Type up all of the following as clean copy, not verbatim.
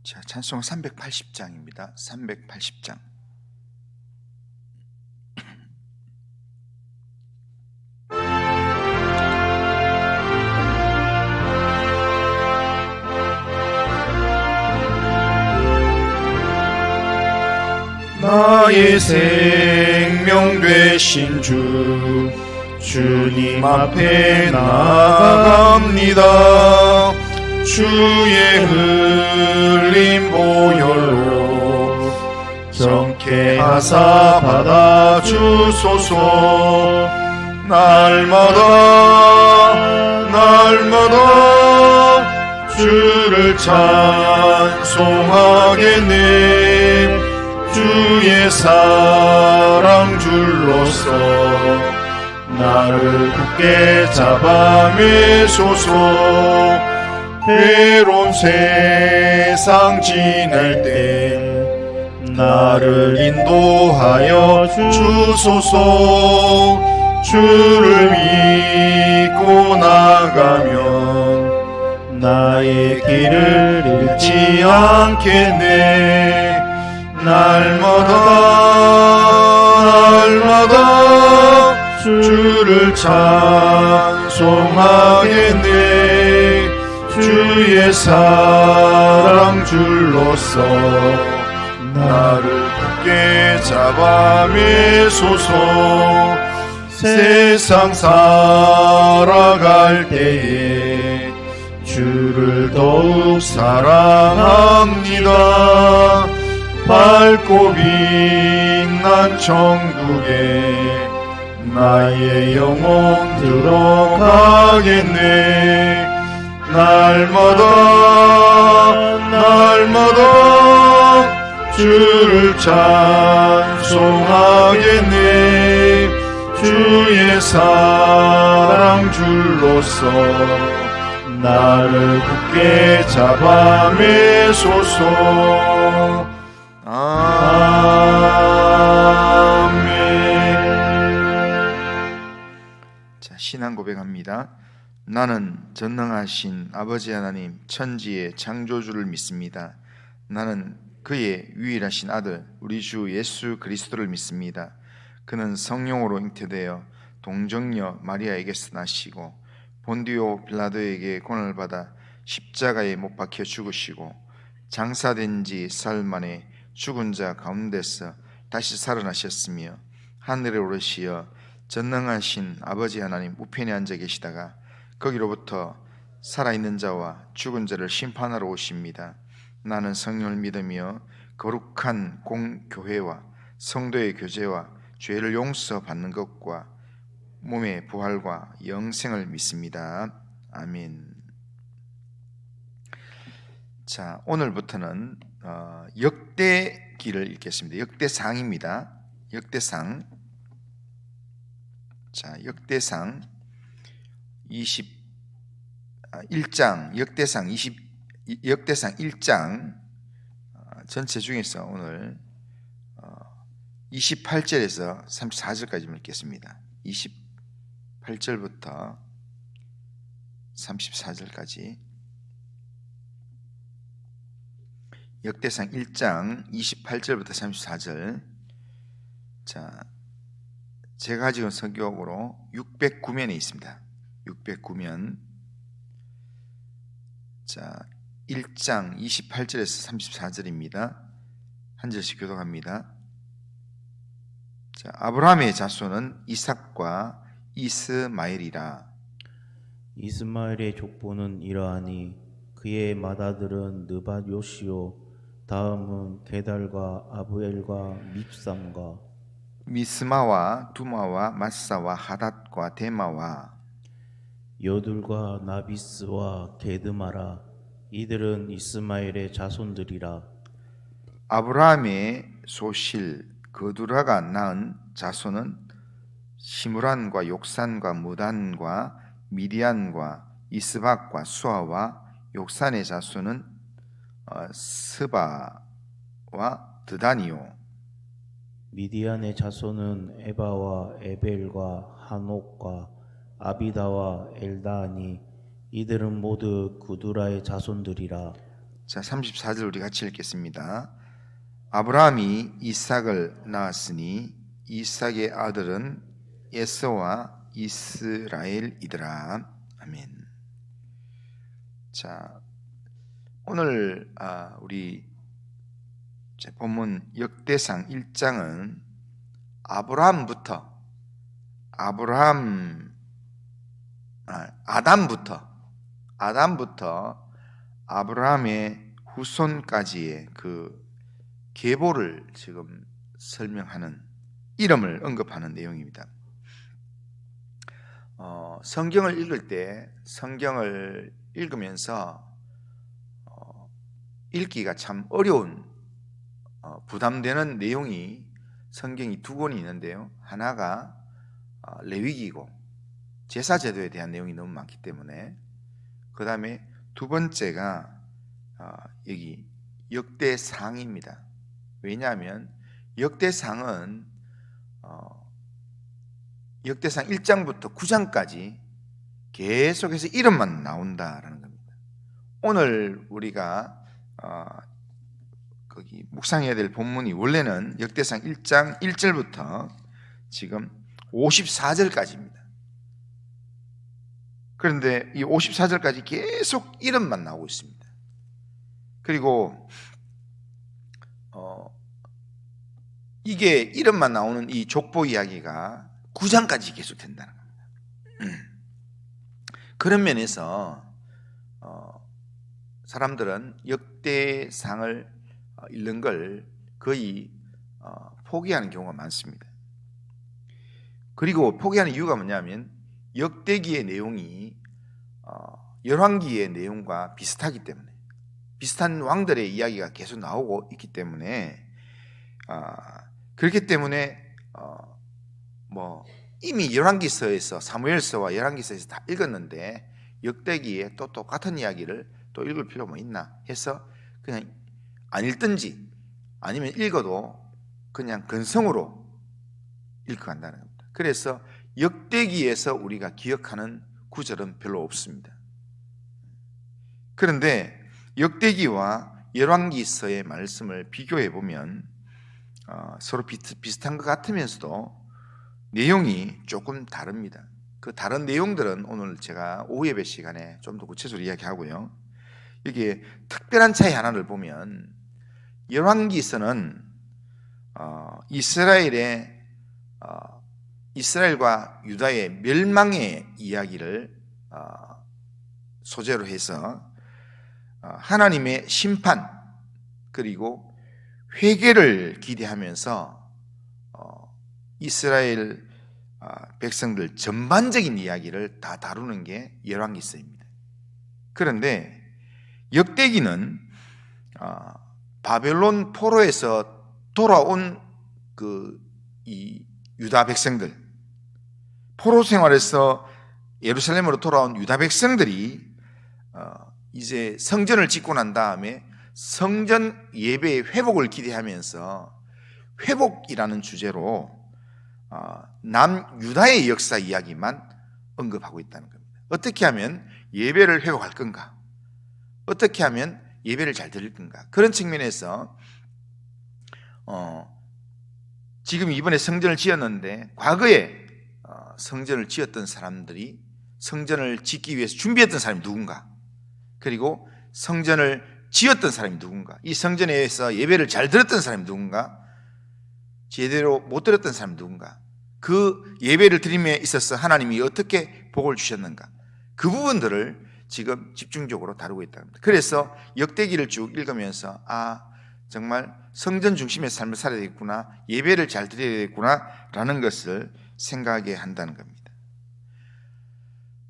자, 찬송 380장입니다. 380장. 나의 생명 되신 주, 주님 앞에 나아갑니다. 주의 흘린 보혈로 정케하사 받아주소서. 날마다 주를 찬송하겠네. 주의 사랑 줄로서 나를 굳게 잡아 매소서. 괴로운 세상 지낼 때 나를 인도하여 주소서. 주를 믿고 나가면 나의 길을 잃지 않겠네. 날마다 주를 찬송하겠네. 주의 사랑 줄로서 나를 굳게 잡아 매소서. 세상 살아갈 때에 주를 더욱 사랑합니다. 밝고 빛난 천국에 나의 영혼 들어가겠네. 날마다 주를 찬송하겠네. 주의 사랑 줄로서 나를 굳게 잡아 매소서. 아멘. 자, 신앙 고백합니다. 나는 전능하신 아버지 하나님 천지의 창조주를 믿습니다. 나는 그의 유일하신 아들 우리 주 예수 그리스도를 믿습니다. 그는 성령으로 잉태되어 동정녀 마리아에게서 나시고 본디오 빌라도에게 고난을 받아 십자가에 못 박혀 죽으시고 장사된 지 사흘 만에 죽은 자 가운데서 다시 살아나셨으며 하늘에 오르시어 전능하신 아버지 하나님 우편에 앉아 계시다가 거기로부터 살아있는 자와 죽은 자를 심판하러 오십니다. 나는 성령을 믿으며 거룩한 공교회와 성도의 교제와 죄를 용서받는 것과 몸의 부활과 영생을 믿습니다. 아멘. 자, 오늘부터는 역대기를 읽겠습니다. 역대상입니다. 역대상. 자, 역대상 1장, 역대상 1장 전체 중에서 오늘 28절에서 34절까지 읽겠습니다. 28절부터 34절까지 역대상 1장 28절부터 34절. 자, 제가 가지고 성경으로 609면에 있습니다. 609면. 자, 1장 28절에서 34절입니다. 한 절씩 교독합니다. 자, 아브라함의 자손은 이삭과 이스마엘이라. 이스마엘의 족보는 이러하니 그의 맏아들은 느밧 요시요, 다음은 게달과 아브엘과 밉삼과 미스마와 두마와 마사와 하닷과 데마와 여둘과 나비스와 게드마라. 이들은 이스마엘의 자손들이라. 아브라함의 소실 거두라가 낳은 자손은 시므란과 욕산과 무단과 미디안과 이스박과 수아와 욕산의 자손은 스바와 드다니요. 미디안의 자손은 에바와 에벨과 한옥과 아비다와 엘다니. 이들은 모두 구두라의 자손들이라. 자, 34절 우리 같이 읽겠습니다. 아브라함이 이삭을 낳았으니 이삭의 아들은 에서와 이스라엘이더라. 아멘. 자, 오늘 우리 본문 역대상 1장은 아담부터 아브라함의 후손까지의 그 계보를 지금 설명하는, 이름을 언급하는 내용입니다. 성경을 읽을 때, 성경을 읽으면서 읽기가 참 어려운, 부담되는 내용이 성경이 두 권이 있는데요. 하나가 레위기고 제사제도에 대한 내용이 너무 많기 때문에, 그 다음에 두 번째가 여기 역대상입니다. 왜냐하면 역대상은 역대상 1장부터 9장까지 계속해서 이름만 나온다라는 겁니다. 오늘 우리가 거기 묵상해야 될 본문이 원래는 역대상 1장 1절부터 지금 54절까지입니다. 그런데 이 54절까지 계속 이름만 나오고 있습니다. 그리고 이게 이름만 나오는 이 족보 이야기가 9장까지 계속 된다는 겁니다. 그런 면에서 사람들은 역대상을 읽는 걸 거의 포기하는 경우가 많습니다. 그리고 포기하는 이유가 뭐냐면 역대기의 내용이 열왕기의 내용과 비슷하기 때문에, 비슷한 왕들의 이야기가 계속 나오고 있기 때문에, 그렇기 때문에 이미 열왕기서에서, 사무엘서와 열왕기서에서 다 읽었는데 역대기에 또 똑같은 이야기를 또 읽을 필요가 뭐 있나 해서 그냥 안 읽든지 아니면 읽어도 그냥 근성으로 읽고 간다는 겁니다. 그래서 역대기에서 우리가 기억하는 구절은 별로 없습니다. 그런데 역대기와 열왕기서의 말씀을 비교해 보면 서로 비슷한 것 같으면서도 내용이 조금 다릅니다. 그 다른 내용들은 오늘 제가 오후 예배 시간에 좀 더 구체적으로 이야기하고요. 여기에 특별한 차이 하나를 보면, 열왕기서는 이스라엘과 유다의 멸망의 이야기를 소재로 해서 하나님의 심판 그리고 회개를 기대하면서 이스라엘 백성들 전반적인 이야기를 다 다루는 게 열왕기서입니다. 그런데 역대기는 바벨론 포로에서 돌아온 이 유다 백성들, 포로 생활에서 예루살렘으로 돌아온 유다 백성들이 이제 성전을 짓고 난 다음에 성전 예배의 회복을 기대하면서 회복이라는 주제로 남유다의 역사 이야기만 언급하고 있다는 겁니다. 어떻게 하면 예배를 회복할 건가? 어떻게 하면 예배를 잘 드릴 건가? 그런 측면에서 지금 이번에 성전을 지었는데 과거에 성전을 지었던 사람들이 성전을 짓기 위해서 준비했던 사람이 누군가? 그리고 성전을 지었던 사람이 누군가? 이 성전에서 예배를 잘 드렸던 사람이 누군가? 제대로 못 드렸던 사람이 누군가? 그 예배를 드림에 있어서 하나님이 어떻게 복을 주셨는가? 그 부분들을 지금 집중적으로 다루고 있다는 겁니다. 그래서 역대기를 쭉 읽으면서 정말 성전 중심의 삶을 살아야 되겠구나, 예배를 잘 드려야 되겠구나 라는 것을 생각하게 한다는 겁니다.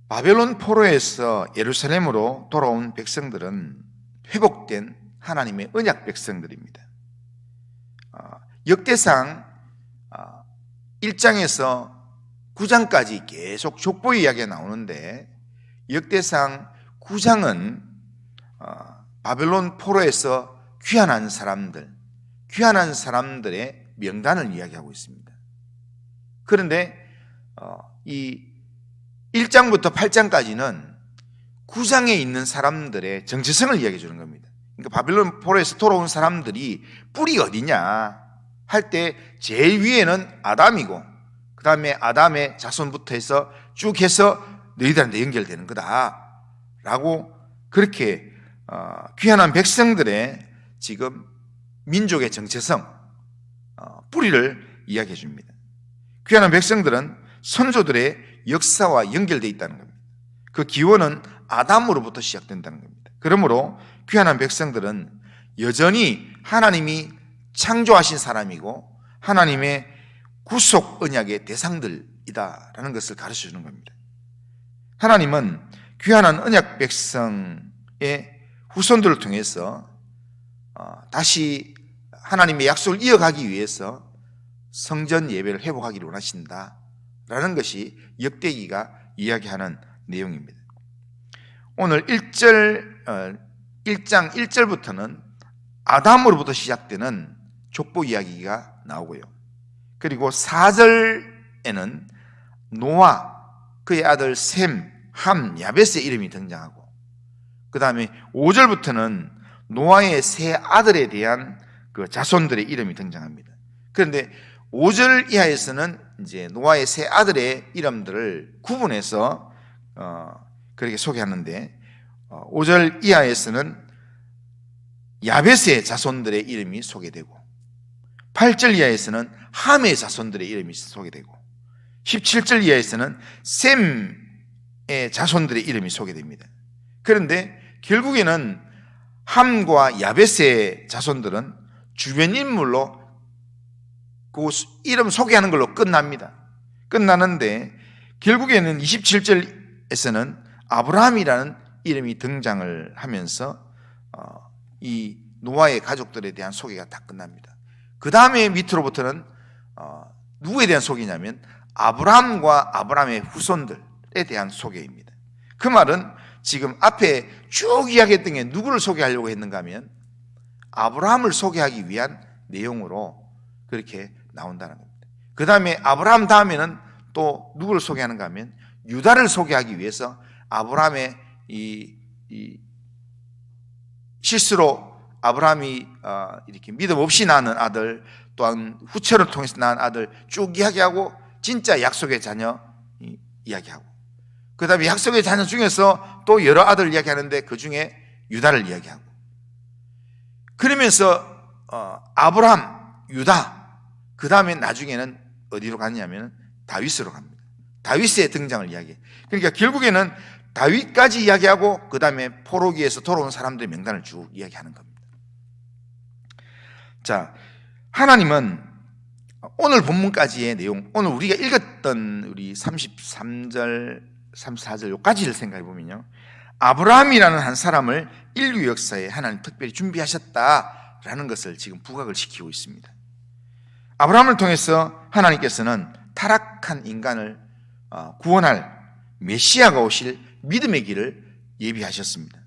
바벨론 포로에서 예루살렘으로 돌아온 백성들은 회복된 하나님의 언약 백성들입니다. 역대상 1장에서 9장까지 계속 족보 이야기가 나오는데, 역대상 9장은 바벨론 포로에서 귀환한 사람들의 명단을 이야기하고 있습니다. 그런데 이 1장부터 8장까지는 9장에 있는 사람들의 정체성을 이야기해 주는 겁니다. 그러니까 바빌론 포로에서 돌아온 사람들이 뿌리가 어디냐 할 때 제일 위에는 아담이고 그 다음에 아담의 자손부터 해서 쭉 해서 너희들한테 연결되는 거다 라고 그렇게 귀환한 백성들의 지금 민족의 정체성, 뿌리를 이야기해 줍니다. 귀환한 백성들은 선조들의 역사와 연결되어 있다는 겁니다. 그 기원은 아담으로부터 시작된다는 겁니다. 그러므로 귀환한 백성들은 여전히 하나님이 창조하신 사람이고 하나님의 구속 언약의 대상들이다라는 것을 가르쳐 주는 겁니다. 하나님은 귀환한 언약 백성의 후손들을 통해서 다시 하나님의 약속을 이어가기 위해서 성전 예배를 회복하기를 원하신다라는 것이 역대기가 이야기하는 내용입니다. 오늘 1장 1절부터는 아담으로부터 시작되는 족보 이야기가 나오고요. 그리고 4절에는 노아, 그의 아들 셈, 함, 야벳의 이름이 등장하고 그 다음에 5절부터는 노아의 세 아들에 대한 그 자손들의 이름이 등장합니다. 그런데 5절 이하에서는 이제 노아의 세 아들의 이름들을 구분해서 그렇게 소개하는데 5절 이하에서는 야벳의 자손들의 이름이 소개되고 8절 이하에서는 함의 자손들의 이름이 소개되고 17절 이하에서는 셈의 자손들의 이름이 소개됩니다. 그런데 결국에는 함과 야벳의 자손들은 주변 인물로 그 이름 소개하는 걸로 끝납니다. 끝나는데 결국에는 27절에서는 아브라함이라는 이름이 등장을 하면서 이 노아의 가족들에 대한 소개가 다 끝납니다. 그 다음에 밑으로부터는 누구에 대한 소개냐면 아브라함과 아브라함의 후손들에 대한 소개입니다. 그 말은 지금 앞에 쭉 이야기했던 게 누구를 소개하려고 했는가 하면 아브라함을 소개하기 위한 내용으로 그렇게 나온다는 겁니다. 그 다음에 아브라함 다음에는 또 누구를 소개하는가 하면 유다를 소개하기 위해서 아브라함의 이 실수로 아브라함이 이렇게 믿음 없이 낳는 아들 또한 후처를 통해서 낳은 아들 쭉 이야기하고 진짜 약속의 자녀 이야기하고 그 다음에 약속의 자녀 중에서 또 여러 아들을 이야기하는데 그 중에 유다를 이야기하고 그러면서 아브라함, 유다 그 다음에 나중에는 어디로 갔냐면 다윗으로 갑니다. 다윗의 등장을 이야기해. 그러니까 결국에는 다윗까지 이야기하고 그 다음에 포로기에서 돌아온 사람들의 명단을 쭉 이야기하는 겁니다. 자, 하나님은 오늘 본문까지의 내용, 오늘 우리가 읽었던 우리 33절, 34절 요까지를 생각해 보면요, 아브라함이라는 한 사람을 인류 역사에 하나님 특별히 준비하셨다라는 것을 지금 부각을 시키고 있습니다. 아브라함을 통해서 하나님께서는 타락한 인간을 구원할 메시아가 오실 믿음의 길을 예비하셨습니다.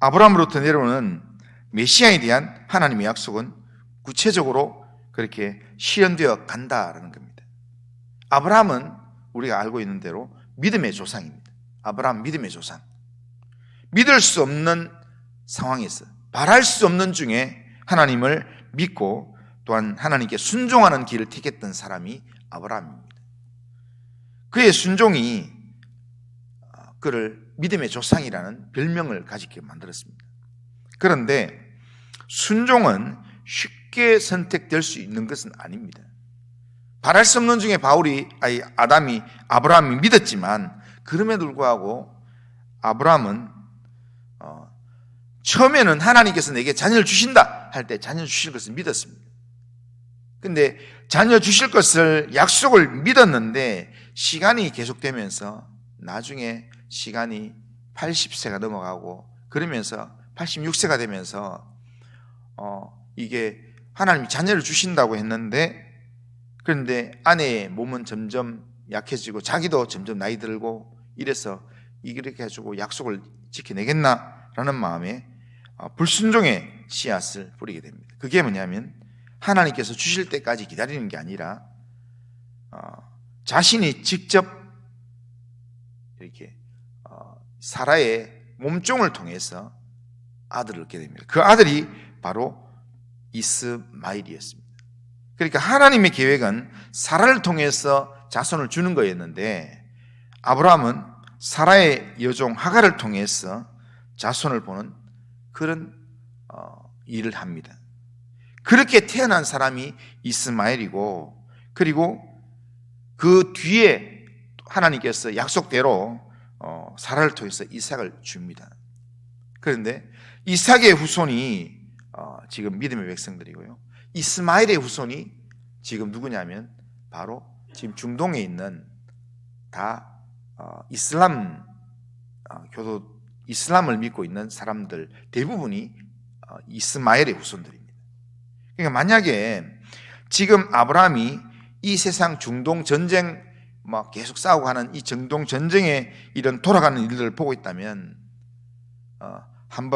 아브라함으로부터 내려오는 메시아에 대한 하나님의 약속은 구체적으로 그렇게 실현되어 간다라는 겁니다. 아브라함은 우리가 알고 있는 대로 믿음의 조상입니다. 아브라함 믿음의 조상. 믿을 수 없는 상황에서 바랄 수 없는 중에 하나님을 믿고 또한 하나님께 순종하는 길을 택했던 사람이 아브라함입니다. 그의 순종이 그를 믿음의 조상이라는 별명을 가지게 만들었습니다. 그런데 순종은 쉽게 선택될 수 있는 것은 아닙니다. 바랄 수 없는 중에 아브라함이 믿었지만 그럼에도 불구하고 아브라함은 처음에는 하나님께서 내게 자녀를 주신다 할 때 자녀를 주실 것을 믿었습니다. 근데 자녀 주실 것을 약속을 믿었는데 시간이 계속되면서 나중에 시간이 80세가 넘어가고 그러면서 86세가 되면서 이게 하나님이 자녀를 주신다고 했는데 그런데 아내의 몸은 점점 약해지고 자기도 점점 나이 들고 이래서 이렇게 해가지고 약속을 지켜내겠나라는 마음에 불순종의 씨앗을 뿌리게 됩니다. 그게 뭐냐면 하나님께서 주실 때까지 기다리는 게 아니라 자신이 직접 이렇게 사라의 몸종을 통해서 아들을 얻게 됩니다. 그 아들이 바로 이스마엘이었습니다. 그러니까 하나님의 계획은 사라를 통해서 자손을 주는 거였는데 아브라함은 사라의 여종 하갈을 통해서 자손을 보는 그런 일을 합니다. 그렇게 태어난 사람이 이스마엘이고, 그리고 그 뒤에 하나님께서 약속대로 사라를 통해서 이삭을 줍니다. 그런데 이삭의 후손이 지금 믿음의 백성들이고요, 이스마엘의 후손이 지금 누구냐면 바로 지금 중동에 있는 다 이슬람 교도, 이슬람을 믿고 있는 사람들 대부분이 이스마엘의 후손들입니다. 그러니까 만약에 지금 아브라함이 이 세상 중동 전쟁 막 계속 싸우고 하는 이 중동 전쟁의 이런 돌아가는 일들을 보고 있다면 한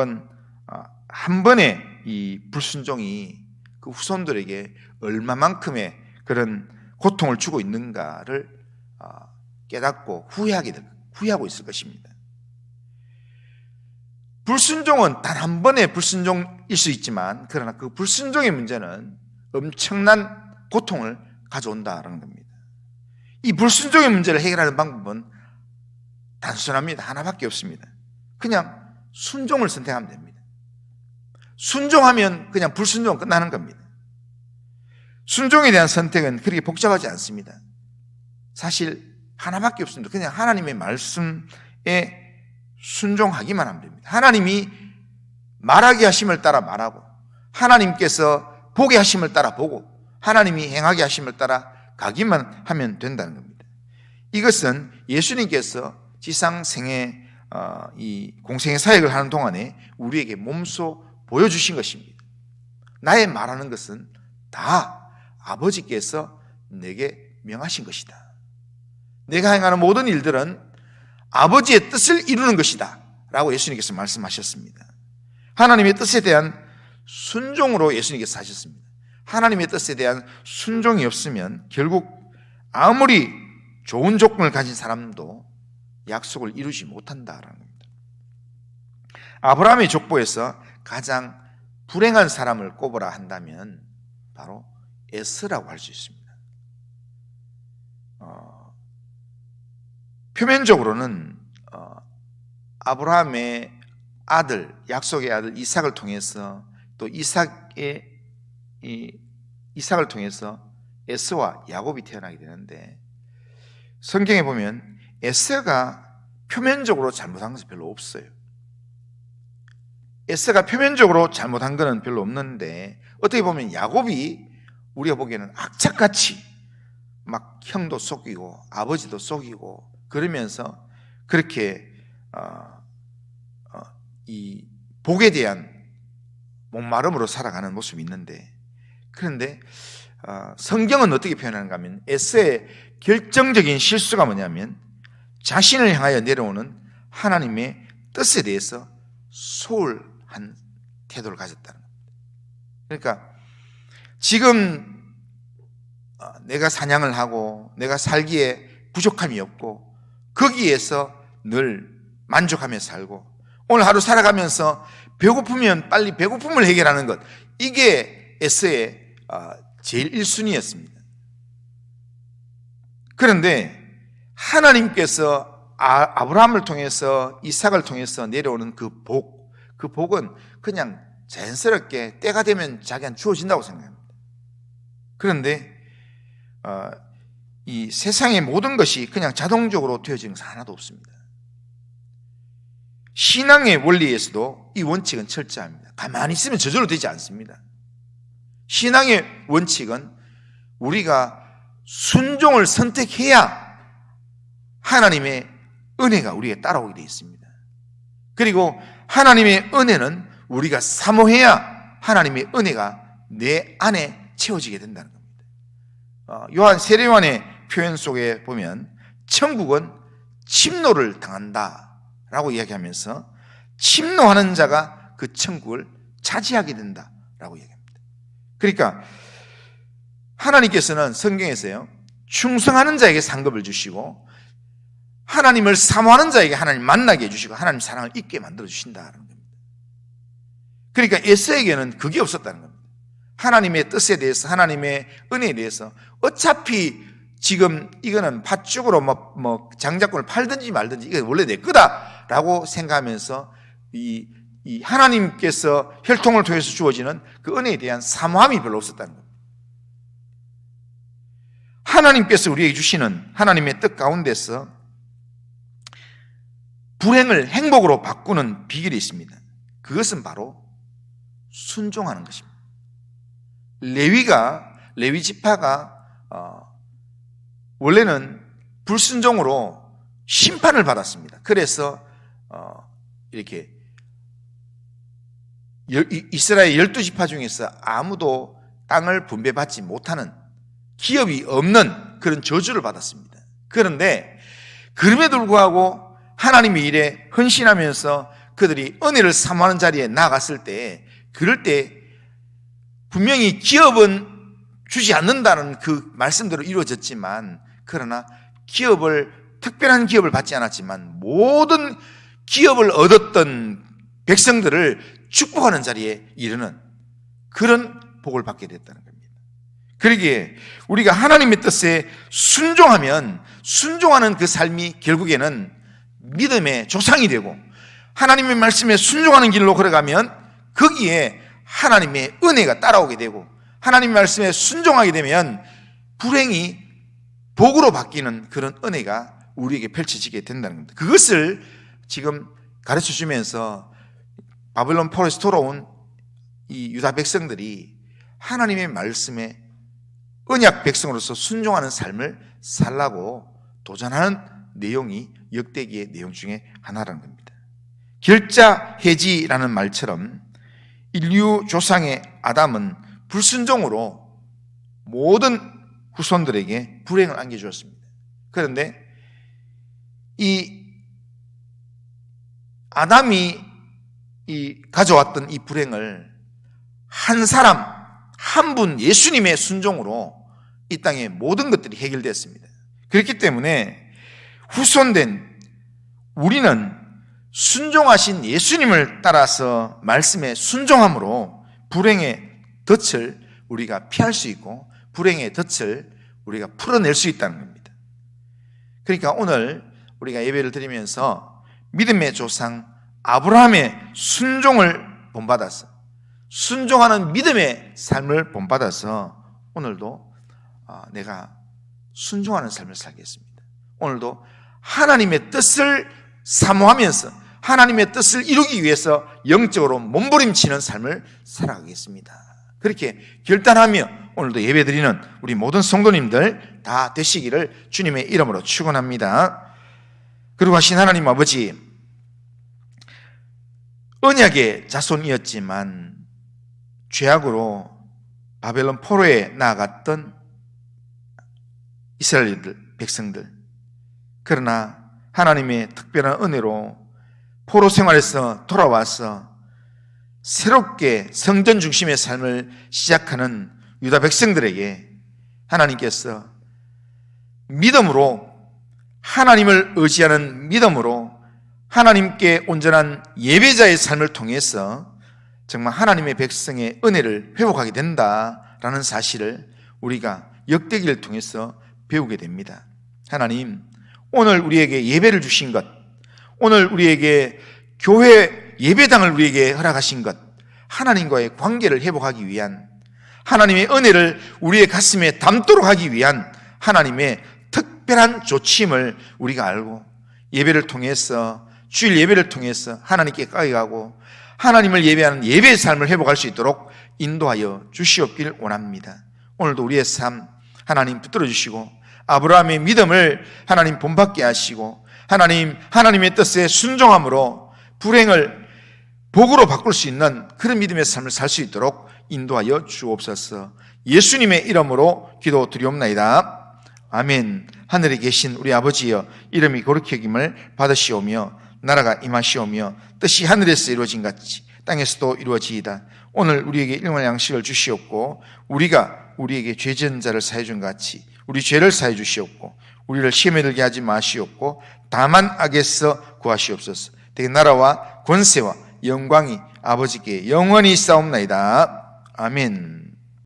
번의 이 불순종이 그 후손들에게 얼마만큼의 그런 고통을 주고 있는가를 깨닫고 후회하고 있을 것입니다. 불순종은 단 한 번의 불순종일 수 있지만, 그러나 그 불순종의 문제는 엄청난 고통을 가져온다는 겁니다. 이 불순종의 문제를 해결하는 방법은 단순합니다. 하나밖에 없습니다. 그냥 순종을 선택하면 됩니다. 순종하면 그냥 불순종은 끝나는 겁니다. 순종에 대한 선택은 그렇게 복잡하지 않습니다. 사실 하나밖에 없습니다. 그냥 하나님의 말씀에 순종하기만 하면 됩니다. 하나님이 말하게 하심을 따라 말하고, 하나님께서 보게 하심을 따라 보고, 하나님이 행하게 하심을 따라 가기만 하면 된다는 겁니다. 이것은 예수님께서 지상 생애 이 공생의 사역을 하는 동안에 우리에게 몸소 보여주신 것입니다. 나의 말하는 것은 다 아버지께서 내게 명하신 것이다. 내가 행하는 모든 일들은 아버지의 뜻을 이루는 것이다 라고 예수님께서 말씀하셨습니다. 하나님의 뜻에 대한 순종으로 예수님께서 사셨습니다. 하나님의 뜻에 대한 순종이 없으면 결국 아무리 좋은 조건을 가진 사람도 약속을 이루지 못한다라는 겁니다. 아브라함의 족보에서 가장 불행한 사람을 꼽으라 한다면 바로 에스라고 할 수 있습니다. 표면적으로는 아브라함의 아들, 약속의 아들 이삭을 통해서, 또 이삭을 통해서 에서와 야곱이 태어나게 되는데, 성경에 보면 에서가 표면적으로 잘못한 것은 별로 없어요. 에서가 표면적으로 잘못한 것은 별로 없는데, 어떻게 보면 야곱이 우리가 보기에는 악착같이 막 형도 속이고 아버지도 속이고 그러면서 그렇게 이 복에 대한 목마름으로 살아가는 모습이 있는데, 그런데 성경은 어떻게 표현하는가 하면 에서의 결정적인 실수가 뭐냐면 자신을 향하여 내려오는 하나님의 뜻에 대해서 소홀한 태도를 가졌다는 겁니다. 그러니까 지금 내가 사냥을 하고 내가 살기에 부족함이 없고 거기에서 늘 만족하며 살고, 오늘 하루 살아가면서 배고프면 빨리 배고픔을 해결하는 것, 이게 에서의 제일 1순위였습니다. 그런데 하나님께서 아브라함을 통해서 이삭을 통해서 내려오는 그 복은 그냥 자연스럽게 때가 되면 자기한테 주어진다고 생각합니다. 그런데 이 세상의 모든 것이 그냥 자동적으로 되어지는 것은 하나도 없습니다. 신앙의 원리에서도 이 원칙은 철저합니다. 가만히 있으면 저절로 되지 않습니다. 신앙의 원칙은 우리가 순종을 선택해야 하나님의 은혜가 우리에게 따라오게 되어 있습니다. 그리고 하나님의 은혜는 우리가 사모해야 하나님의 은혜가 내 안에 채워지게 된다는 겁니다. 요한 세례요한의 표현 속에 보면 천국은 침노를 당한다라고 이야기하면서 침노하는 자가 그 천국을 차지하게 된다라고 얘기합니다. 그러니까 하나님께서는 성경에서요, 충성하는 자에게 상급을 주시고 하나님을 사모하는 자에게 하나님 만나게 해주시고 하나님 사랑을 잊게 만들어 주신다는 겁니다. 그러니까 에서에게는 그게 없었다는 겁니다. 하나님의 뜻에 대해서, 하나님의 은혜에 대해서 어차피 지금 이거는 팥죽으로 뭐 장작권을 팔든지 말든지 이게 원래 내 거다라고 생각하면서 이 하나님께서 혈통을 통해서 주어지는 그 은혜에 대한 사모함이 별로 없었다는 겁니다. 하나님께서 우리에게 주시는 하나님의 뜻 가운데서 불행을 행복으로 바꾸는 비결이 있습니다. 그것은 바로 순종하는 것입니다. 레위 지파가 원래는 불순종으로 심판을 받았습니다. 그래서 이렇게 이스라엘 12지파 중에서 아무도 땅을 분배받지 못하는, 기업이 없는 그런 저주를 받았습니다. 그런데 그럼에도 불구하고 하나님의 일에 헌신하면서 그들이 은혜를 사모하는 자리에 나아갔을 때, 그럴 때 분명히 기업은 주지 않는다는 그 말씀대로 이루어졌지만, 그러나 특별한 기업을 받지 않았지만 모든 기업을 얻었던 백성들을 축복하는 자리에 이르는 그런 복을 받게 됐다는 겁니다. 그러기에 우리가 하나님의 뜻에 순종하는 그 삶이 결국에는 믿음의 조상이 되고, 하나님의 말씀에 순종하는 길로 걸어가면 거기에 하나님의 은혜가 따라오게 되고, 하나님의 말씀에 순종하게 되면 불행이 복으로 바뀌는 그런 은혜가 우리에게 펼쳐지게 된다는 겁니다. 그것을 지금 가르쳐 주면서 바벨론 포로에서 돌아온 이 유다 백성들이 하나님의 말씀에 언약 백성으로서 순종하는 삶을 살라고 도전하는 내용이 역대기의 내용 중에 하나라는 겁니다. 결자 해지라는 말처럼 인류 조상의 아담은 불순종으로 모든 후손들에게 불행을 안겨주었습니다. 그런데 이 아담이 가져왔던 이 불행을 한 사람, 한 분 예수님의 순종으로 이 땅의 모든 것들이 해결됐습니다. 그렇기 때문에 후손된 우리는 순종하신 예수님을 따라서 말씀에 순종함으로 불행의 덫을 우리가 피할 수 있고 불행의 덫을 우리가 풀어낼 수 있다는 겁니다. 그러니까 오늘 우리가 예배를 드리면서 믿음의 조상 아브라함의 순종을 본받아서, 순종하는 믿음의 삶을 본받아서 오늘도 내가 순종하는 삶을 살겠습니다. 오늘도 하나님의 뜻을 사모하면서 하나님의 뜻을 이루기 위해서 영적으로 몸부림치는 삶을 살아가겠습니다. 그렇게 결단하며 오늘도 예배드리는 우리 모든 성도님들 다 되시기를 주님의 이름으로 축원합니다. 그리고 하신 하나님 아버지, 언약의 자손이었지만 죄악으로 바벨론 포로에 나아갔던 이스라엘들, 백성들, 그러나 하나님의 특별한 은혜로 포로 생활에서 돌아와서 새롭게 성전 중심의 삶을 시작하는 유다 백성들에게 하나님께서 믿음으로, 하나님을 의지하는 믿음으로 하나님께 온전한 예배자의 삶을 통해서 정말 하나님의 백성의 은혜를 회복하게 된다라는 사실을 우리가 역대기를 통해서 배우게 됩니다. 하나님, 오늘 우리에게 예배를 주신 것, 오늘 우리에게 교회 예배당을 우리에게 허락하신 것, 하나님과의 관계를 회복하기 위한, 하나님의 은혜를 우리의 가슴에 담도록 하기 위한 하나님의 특별한 조침을 우리가 알고 예배를 통해서, 주일 예배를 통해서 하나님께 가까이가고 하나님을 예배하는 예배의 삶을 회복할 수 있도록 인도하여 주시옵길 원합니다. 오늘도 우리의 삶 하나님 붙들어 주시고 아브라함의 믿음을 하나님 본받게 하시고 하나님의 뜻에 순종함으로 불행을 복으로 바꿀 수 있는 그런 믿음의 삶을 살 수 있도록 인도하여 주옵소서. 예수님의 이름으로 기도드리옵나이다. 아멘. 하늘에 계신 우리 아버지여, 이름이 거룩히 여김을 받으시오며 나라가 임하시오며 뜻이 하늘에서 이루어진 같이 땅에서도 이루어지이다. 오늘 우리에게 일용할 양식을 주시옵고 우리가 우리에게 죄 지은 자를 사해 준 같이 우리 죄를 사해 주시옵고 우리를 시험에 들게 하지 마시옵고 다만 악에서 구하시옵소서. 되게 나라와 권세와 영광이 아버지께 영원히 싸움나이다. 아멘.